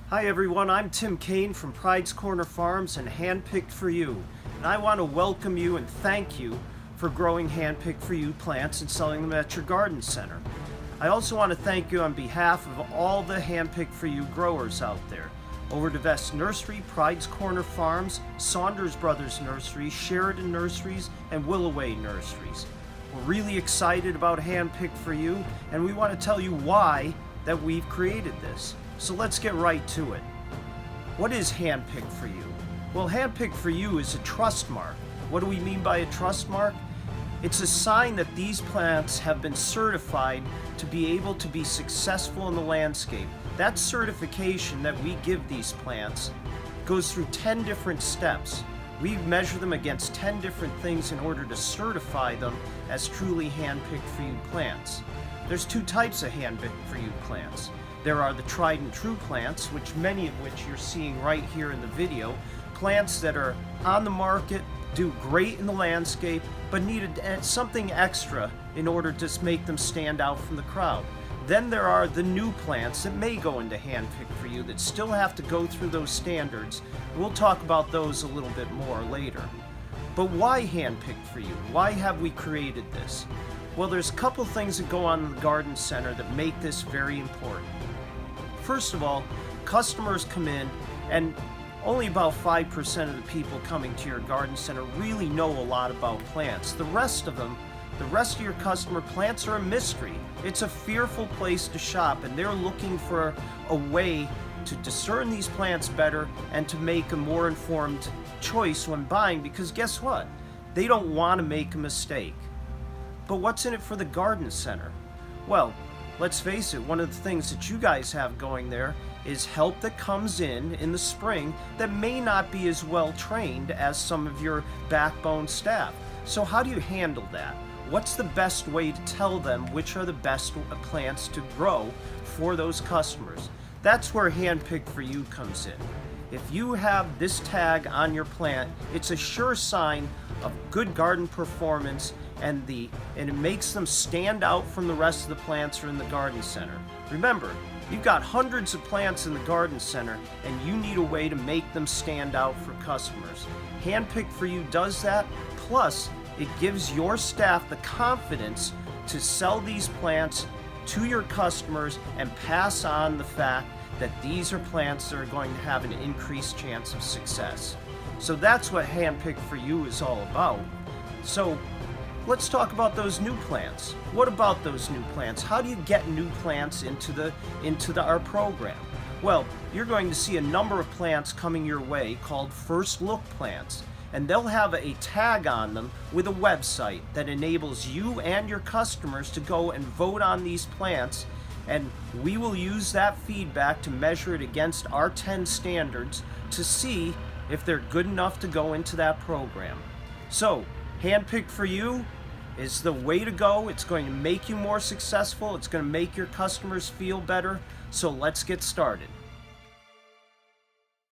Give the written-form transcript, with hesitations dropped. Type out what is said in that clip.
Hi everyone, I'm Tim Kane from Pride's Corner Farms and Handpicked For You. And I want to welcome you and thank you for growing Handpicked For You plants and selling them at your garden center. I also want to thank you on behalf of all the Handpicked For You growers out there. Over to Vest Nursery, Pride's Corner Farms, Saunders Brothers Nursery, Sheridan Nurseries, and Willoway Nurseries. We're really excited about Handpicked For You, and we want to tell you why that we've created this. So let's get right to it. What is Handpicked For You? Well, Handpicked For You is a trust mark. What do we mean by a trust mark? It's a sign that these plants have been certified to be able to be successful in the landscape. That certification that we give these plants goes through 10 different steps. We measure them against 10 different things in order to certify them as truly Handpicked For You plants. There's two types of Handpicked For You plants. There are the tried and true plants, many of which you're seeing right here in the video. Plants that are on the market, do great in the landscape, but need something extra in order to make them stand out from the crowd. Then there are the new plants that may go into Handpicked For You that still have to go through those standards. We'll talk about those a little bit more later. But why Handpicked For You? Why have we created this? Well, there's a couple things that go on in the garden center that make this very important. First of all, customers come in, and only about 5% of the people coming to your garden center really know a lot about plants. The rest of your customer, plants are a mystery. It's a fearful place to shop, and they're looking for a way to discern these plants better and to make a more informed choice when buying, because guess what? They don't want to make a mistake. But what's in it for the garden center? Well, let's face it, one of the things that you guys have going there is help that comes in the spring that may not be as well trained as some of your backbone staff. So how do you handle that? What's the best way to tell them which are the best plants to grow for those customers? That's where Handpicked For You comes in. If you have this tag on your plant, it's a sure sign of good garden performance, and it makes them stand out from the rest of the plants that are in the garden center. Remember, you've got hundreds of plants in the garden center, and you need a way to make them stand out for customers. Handpicked For You does that, plus it gives your staff the confidence to sell these plants to your customers and pass on the fact that these are plants that are going to have an increased chance of success. So that's what Handpicked For You is all about. So let's talk about those new plants. What about those new plants? How do you get new plants into our program? Well, you're going to see a number of plants coming your way called First Look plants, and they'll have a tag on them with a website that enables you and your customers to go and vote on these plants, and we will use that feedback to measure it against our 10 standards to see if they're good enough to go into that program. So, Handpicked For You is the way to go. It's going to make you more successful. It's going to make your customers feel better. So let's get started.